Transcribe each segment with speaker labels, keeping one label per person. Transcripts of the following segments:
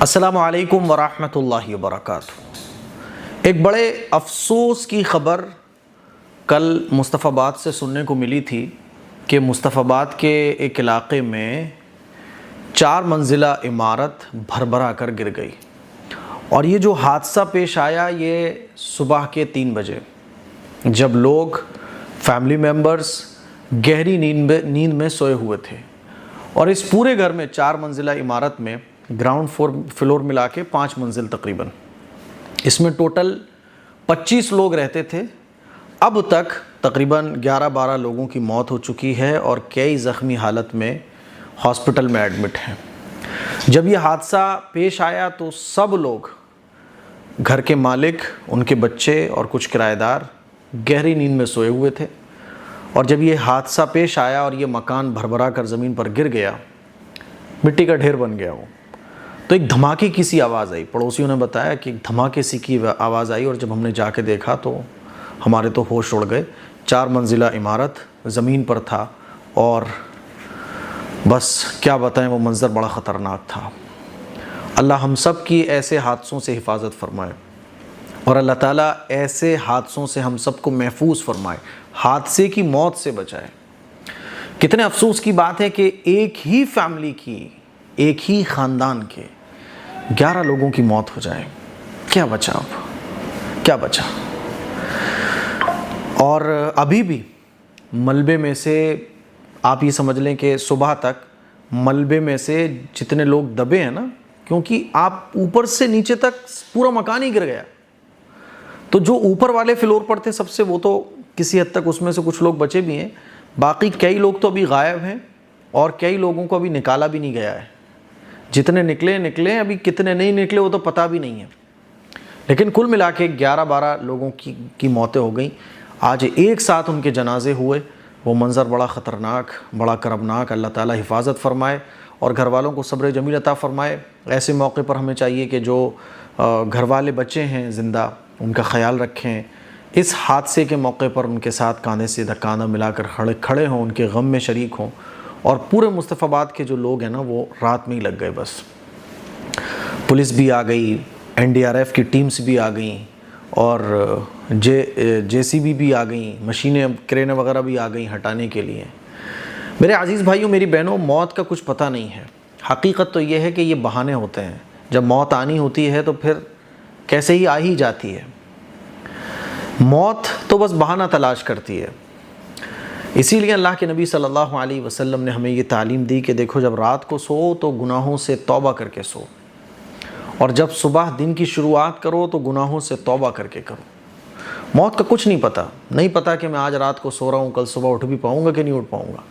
Speaker 1: السلام علیکم ورحمۃ اللہ وبرکاتہ۔ ایک بڑے افسوس کی خبر کل مصطفی آباد سے سننے کو ملی تھی کہ مصطفی آباد کے ایک علاقے میں 4 منزلہ عمارت بھربھرا کر گر گئی، اور یہ جو حادثہ پیش آیا یہ صبح کے 3 بجے، جب لوگ فیملی ممبرز گہری نیند میں سوئے ہوئے تھے، اور اس پورے گھر میں 4 منزلہ عمارت میں گراؤنڈ فلور ملا کے 5 منزل تقریباً، اس میں ٹوٹل 25 لوگ رہتے تھے۔ اب تک تقریباً 11-12 لوگوں کی موت ہو چکی ہے اور کئی زخمی حالت میں ہاسپٹل میں ایڈمٹ ہیں۔ جب یہ حادثہ پیش آیا تو سب لوگ، گھر کے مالک، ان کے بچے اور کچھ کرایہ دار گہری نیند میں سوئے ہوئے تھے، اور جب یہ حادثہ پیش آیا اور یہ مکان بھربھرا کر زمین پر گر گیا، مٹی کا ڈھیر بن گیا وہ، تو ایک دھماکے کی سی آواز آئی۔ پڑوسیوں نے بتایا کہ ایک دھماکے سی کی آواز آئی، اور جب ہم نے جا کے دیکھا تو ہمارے تو ہوش اڑ گئے۔ 4 منزلہ عمارت زمین پر تھا، اور بس کیا بتائیں، وہ منظر بڑا خطرناک تھا۔ اللہ ہم سب کی ایسے حادثوں سے حفاظت فرمائے، اور اللہ تعالیٰ ایسے حادثوں سے ہم سب کو محفوظ فرمائے، حادثے کی موت سے بچائے۔ کتنے افسوس کی بات ہے کہ ایک ہی فیملی کی، ایک ہی خاندان کے 11 لوگوں کی موت ہو جائے۔ کیا بچا اب؟ کیا بچا؟ اور ابھی بھی ملبے میں سے آپ یہ سمجھ لیں کہ صبح تک ملبے میں سے جتنے لوگ دبے ہیں نا، کیونکہ آپ اوپر سے نیچے تک پورا مکان ہی گر گیا، تو جو اوپر والے فلور پر تھے سب سے، وہ تو کسی حد تک اس میں سے کچھ لوگ بچے بھی ہیں، باقی کئی لوگ تو ابھی غائب ہیں، اور کئی لوگوں کو ابھی نکالا بھی نہیں گیا ہے۔ جتنے نکلے ابھی کتنے نہیں نکلے وہ تو پتہ بھی نہیں ہے، لیکن کل ملا کے 11-12 لوگوں کی موتیں ہو گئیں۔ آج ایک ساتھ ان کے جنازے ہوئے، وہ منظر بڑا خطرناک، بڑا کربناک۔ اللہ تعالیٰ حفاظت فرمائے اور گھر والوں کو صبر جمیل عطا فرمائے۔ ایسے موقع پر ہمیں چاہیے کہ جو گھر والے بچے ہیں زندہ، ان کا خیال رکھیں۔ اس حادثے کے موقع پر ان کے ساتھ کاندھے سے کاندھا ملا کر کھڑے ہوں، ان کے غم میں شریک ہوں، اور پورے مصطفی آباد کے جو لوگ ہیں نا، وہ رات میں ہی لگ گئے۔ بس پولیس بھی آ گئی، NDRF کی ٹیمز بھی آ گئیں، اور JCB بھی آ گئیں، مشینیں، کرینے وغیرہ بھی آ گئیں ہٹانے کے لیے۔ میرے عزیز بھائیوں، میری بہنوں، موت کا کچھ پتہ نہیں ہے۔ حقیقت تو یہ ہے کہ یہ بہانے ہوتے ہیں۔ جب موت آنی ہوتی ہے تو پھر کیسے ہی آ ہی جاتی ہے۔ موت تو بس بہانہ تلاش کرتی ہے۔ اسی لیے اللہ کے نبی صلی اللہ علیہ وسلم نے ہمیں یہ تعلیم دی کہ دیکھو، جب رات کو سو تو گناہوں سے توبہ کر کے سو، اور جب صبح دن کی شروعات کرو تو گناہوں سے توبہ کر کے کرو۔ موت کا کچھ نہیں پتہ کہ میں آج رات کو سو رہا ہوں، کل صبح اٹھ بھی پاؤں گا کہ نہیں اٹھ پاؤں گا،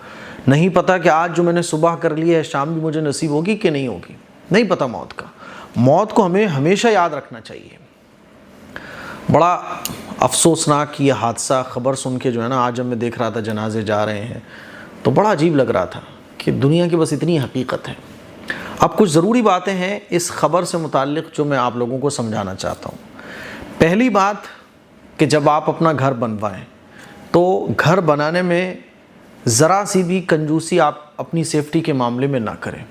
Speaker 1: نہیں پتہ کہ آج جو میں نے صبح کر لی ہے شام بھی مجھے نصیب ہوگی کہ نہیں ہوگی، نہیں پتہ موت کا۔ موت کو ہمیں ہمیشہ یاد رکھنا چاہیے۔ بڑا افسوسناک یہ حادثہ خبر سن کے جو ہے نا، آج جب میں دیکھ رہا تھا جنازے جا رہے ہیں تو بڑا عجیب لگ رہا تھا کہ دنیا کی بس اتنی حقیقت ہے۔ اب کچھ ضروری باتیں ہیں اس خبر سے متعلق جو میں آپ لوگوں کو سمجھانا چاہتا ہوں۔ پہلی بات کہ جب آپ اپنا گھر بنوائیں تو گھر بنانے میں ذرا سی بھی کنجوسی آپ اپنی سیفٹی کے معاملے میں نہ کریں۔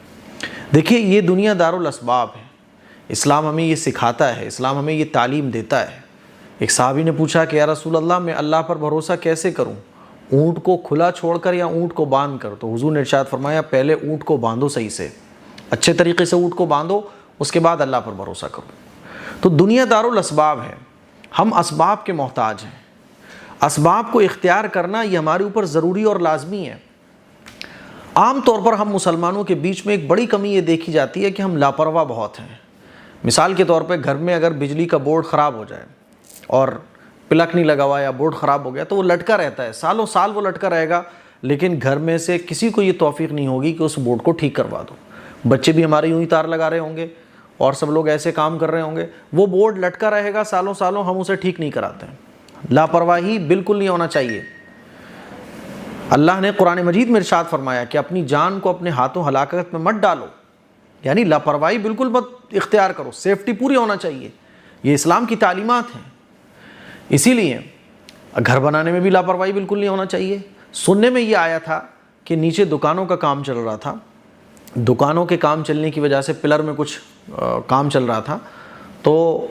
Speaker 1: دیکھیے، یہ دنیا دارالاسباب ہے۔ اسلام ہمیں یہ سکھاتا ہے، اسلام ہمیں یہ تعلیم دیتا ہے۔ ایک صحابی نے پوچھا کہ یا رسول اللہ، میں اللہ پر بھروسہ کیسے کروں، اونٹ کو کھلا چھوڑ کر یا اونٹ کو باندھ کر؟ تو حضور نے ارشاد فرمایا، پہلے اونٹ کو باندھو، صحیح سے اچھے طریقے سے اونٹ کو باندھو، اس کے بعد اللہ پر بھروسہ کرو۔ تو دنیا دارالاسباب ہے، ہم اسباب کے محتاج ہیں۔ اسباب کو اختیار کرنا یہ ہمارے اوپر ضروری اور لازمی ہے۔ عام طور پر ہم مسلمانوں کے بیچ میں ایک بڑی کمی یہ دیکھی جاتی ہے کہ ہم لاپرواہ بہت ہیں۔ مثال کے طور پہ گھر میں اگر بجلی کا بورڈ خراب ہو جائے اور پلک نہیں لگا ہوا یا بورڈ خراب ہو گیا تو وہ لٹکا رہتا ہے، سالوں سال وہ لٹکا رہے گا، لیکن گھر میں سے کسی کو یہ توفیق نہیں ہوگی کہ اس بورڈ کو ٹھیک کروا دو۔ بچے بھی ہمارے یوں ہی تار لگا رہے ہوں گے، اور سب لوگ ایسے کام کر رہے ہوں گے، وہ بورڈ لٹکا رہے گا سالوں سالوں، ہم اسے ٹھیک نہیں کراتے ہیں۔ لاپرواہی بالکل نہیں ہونا چاہیے۔ اللہ نے قرآن مجید میں ارشاد فرمایا کہ اپنی جان کو اپنے ہاتھوں ہلاکت میں مت ڈالو، یعنی لاپرواہی بالکل مت اختیار کرو، سیفٹی پوری ہونا چاہیے۔ یہ اسلام کی تعلیمات ہیں۔ اسی لیے گھر بنانے میں بھی لاپرواہی بالکل نہیں ہونا چاہیے۔ سننے میں یہ آیا تھا کہ نیچے دکانوں کا کام چل رہا تھا، دکانوں کے کام چلنے کی وجہ سے پلر میں کچھ کام چل رہا تھا، تو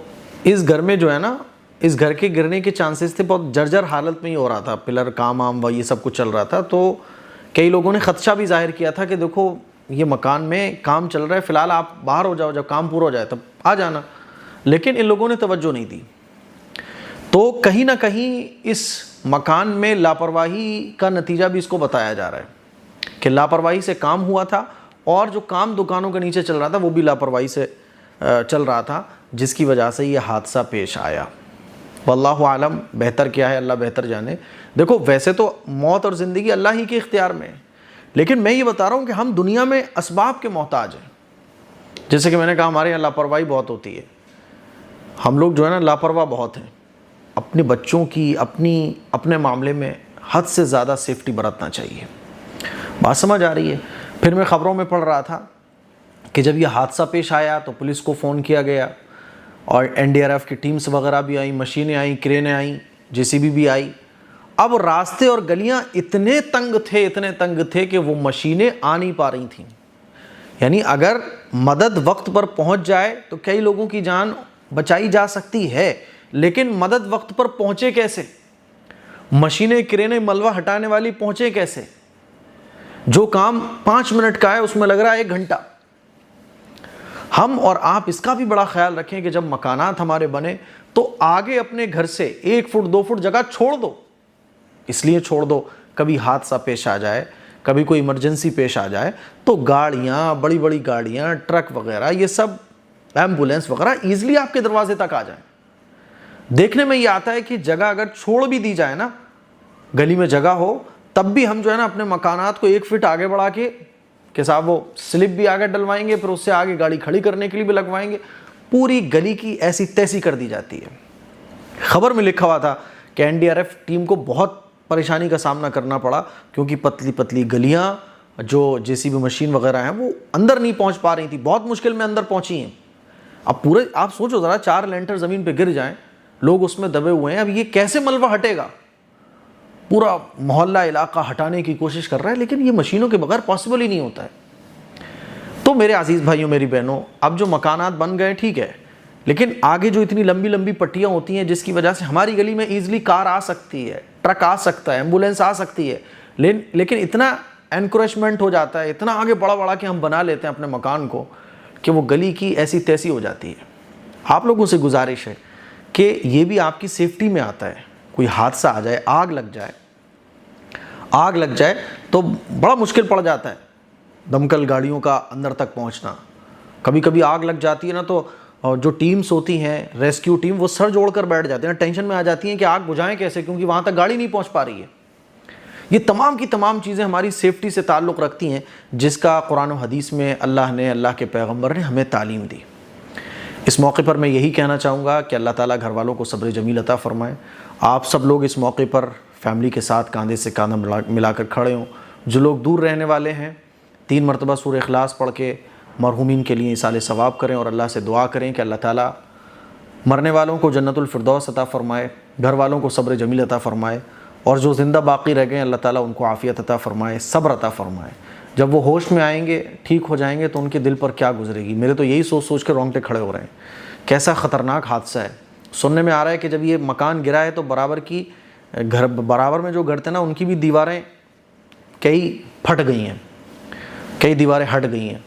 Speaker 1: اس گھر میں جو ہے نا، اس گھر کے گرنے کے چانسز تھے، بہت جرجر حالت میں ہی ہو رہا تھا، پلر کام و یہ سب کچھ چل رہا تھا. تو کئی لوگوں نے خدشہ بھی ظاہر کیا تھا کہ دیکھو یہ مکان میں کام چل رہا ہے، فی الحال آپ باہر ہو جاؤ، جب کام پورا ہو جائے تب آ جانا. لیکن ان لوگوں نے توجہ نہیں دی. تو کہیں نہ کہیں اس مکان میں لاپرواہی کا نتیجہ بھی اس کو بتایا جا رہا ہے کہ لاپرواہی سے کام ہوا تھا، اور جو کام دکانوں کے نیچے چل رہا تھا وہ بھی لاپرواہی سے چل رہا تھا، جس کی وجہ سے یہ حادثہ پیش آیا. واللہ عالم، بہتر کیا ہے اللہ بہتر جانے. دیکھو ویسے تو موت اور زندگی اللہ ہی کے اختیار میں ہے، لیکن میں یہ بتا رہا ہوں کہ ہم دنیا میں اسباب کے محتاج ہیں. جیسے کہ میں نے کہا ہمارے یہاں لاپرواہی بہت ہوتی ہے، ہم لوگ جو ہے نا لاپرواہ بہت ہیں. اپنے بچوں کی اپنے معاملے میں حد سے زیادہ سیفٹی برتنا چاہیے. بات سمجھ آ رہی ہے؟ پھر میں خبروں میں پڑھ رہا تھا کہ جب یہ حادثہ پیش آیا تو پولیس کو فون کیا گیا، اور NDRF کی ٹیمز وغیرہ بھی آئیں، مشینیں آئیں، کرینیں آئیں، JCB بھی آئی. اب راستے اور گلیاں اتنے تنگ تھے کہ وہ مشینیں آ نہیں پا رہی تھیں. یعنی اگر مدد وقت پر پہنچ جائے تو کئی لوگوں کی جان بچائی جا سکتی ہے، لیکن مدد وقت پر پہنچے کیسے؟ مشینیں، کرینیں، ملبہ ہٹانے والی پہنچے کیسے؟ جو کام 5 منٹ کا ہے اس میں لگ رہا ہے 1 گھنٹہ. ہم اور آپ اس کا بھی بڑا خیال رکھیں کہ جب مکانات ہمارے بنے تو آگے اپنے گھر سے 1 فٹ 2 فٹ جگہ چھوڑ دو. اس لیے چھوڑ دو کبھی حادثہ پیش آ جائے، کبھی کوئی ایمرجنسی پیش آ جائے تو گاڑیاں، بڑی بڑی گاڑیاں، ٹرک وغیرہ، یہ سب ایمبولینس وغیرہ ایزلی آپ کے دروازے تک آ جائیں. دیکھنے میں یہ آتا ہے کہ جگہ اگر چھوڑ بھی دی جائے نا، گلی میں جگہ ہو، تب بھی ہم جو ہے نا اپنے مکانات کو 1 فٹ آگے بڑھا کے کہ صاحب وہ سلپ بھی آگے ڈلوائیں گے، پھر اس سے آگے گاڑی کھڑی کرنے کے لیے بھی لگوائیں گے. پوری گلی کی ایسی تیسی کر دی جاتی ہے. خبر میں لکھا ہوا تھا کہ NDRF ٹیم کو بہت پریشانی کا سامنا کرنا پڑا، کیونکہ پتلی پتلی گلیاں، جو JCB مشین وغیرہ ہیں وہ اندر نہیں پہنچ پا رہی تھی، بہت مشکل میں اندر پہنچی ہیں. اب پورے آپ سوچو ذرا، 4 لینٹر زمین پہ گر جائیں، لوگ اس میں دبے ہوئے ہیں، اب یہ کیسے ملبہ ہٹے گا؟ پورا محلہ علاقہ ہٹانے کی کوشش کر رہا ہے، لیکن یہ مشینوں کے بغیر پاسبل ہی نہیں ہوتا ہے. تو میرے عزیز بھائیوں، میری بہنوں، اب جو مکانات بن گئے ٹھیک ہے، لیکن آگے جو اتنی لمبی لمبی پٹیاں ہوتی ہیں جس کی وجہ سے ہماری گلی میں ایزلی کار آ سکتی ہے، ٹرک آ سکتا ہے، ایمبولینس آ سکتی ہے، لیکن اتنا انکریجمنٹ ہو جاتا ہے، اتنا آگے بڑا کے ہم بنا لیتے ہیں اپنے مکان کو کہ وہ گلی کی ایسی تیسی ہو جاتی ہے. آپ لوگوں سے گزارش ہے کہ یہ بھی آپ کی سیفٹی میں آتا ہے. کوئی حادثہ آ جائے، آگ لگ جائے تو بڑا مشکل پڑ جاتا ہے دمکل گاڑیوں کا اندر تک پہنچنا. کبھی کبھی آگ لگ جاتی ہے نا تو جو ٹیمز ہوتی ہیں، ریسکیو ٹیم، وہ سر جوڑ کر بیٹھ جاتے ہیں، ٹینشن میں آ جاتی ہیں کہ آگ بجھائیں کیسے، کیونکہ وہاں تک گاڑی نہیں پہنچ پا رہی ہے. یہ تمام کی تمام چیزیں ہماری سیفٹی سے تعلق رکھتی ہیں، جس کا قرآن و حدیث میں اللہ کے پیغمبر نے ہمیں تعلیم دی. اس موقع پر میں یہی کہنا چاہوں گا کہ اللہ تعالیٰ گھر والوں کو صبر جمیل عطا فرمائے. آپ سب لوگ اس موقع پر فیملی کے ساتھ کاندھے سے کاندھا ملا کر کھڑے ہوں. جو لوگ دور رہنے والے ہیں 3 مرتبہ سورہ اخلاص پڑھ کے مرحومین کے لیے ایصال ثواب کریں، اور اللہ سے دعا کریں کہ اللہ تعالیٰ مرنے والوں کو جنت الفردوس عطا فرمائے، گھر والوں کو صبر جمیل عطا فرمائے، اور جو زندہ باقی رہ گئے اللہ تعالیٰ ان کو عافیت عطا فرمائے، صبر عطا فرمائے. جب وہ ہوش میں آئیں گے، ٹھیک ہو جائیں گے، تو ان کے دل پر کیا گزرے گی. میرے تو یہی سوچ کے رونگٹے کھڑے ہو رہے ہیں. کیسا خطرناک حادثہ ہے. سننے میں آ رہا ہے کہ جب یہ مکان گرا ہے تو برابر میں جو گھر تھے نا، ان کی بھی دیواریں کئی پھٹ گئی ہیں، کئی دیواریں ہٹ گئی ہیں.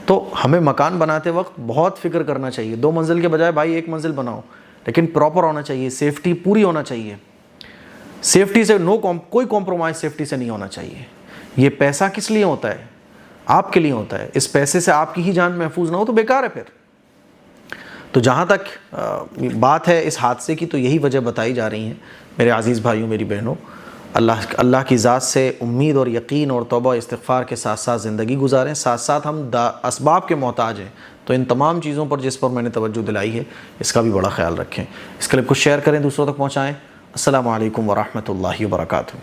Speaker 1: تو ہمیں مکان بناتے وقت بہت فکر کرنا چاہیے. 2 منزل کے بجائے بھائی 1 منزل بناؤ، لیکن پراپر ہونا چاہیے، سیفٹی پوری ہونا چاہیے. سیفٹی سے کوئی کمپرومائز سیفٹی سے نہیں ہونا چاہیے. یہ پیسہ کس لیے ہوتا ہے؟ آپ کے لیے ہوتا ہے. اس پیسے سے آپ کی ہی جان محفوظ نہ ہو تو بیکار ہے پھر. تو جہاں تک بات ہے اس حادثے کی، تو یہی وجہ بتائی جا رہی ہیں میرے عزیز بھائیوں، میری بہنوں. اللہ کی ذات سے امید اور یقین اور توبہ استغفار کے ساتھ ساتھ زندگی گزاریں. ساتھ ساتھ ہم اسباب کے محتاج ہیں، تو ان تمام چیزوں پر جس پر میں نے توجہ دلائی ہے اس کا بھی بڑا خیال رکھیں. اس کلپ کو شیئر کریں، دوسروں تک پہنچائیں. السلام علیکم ورحمۃ اللہ وبرکاتہ.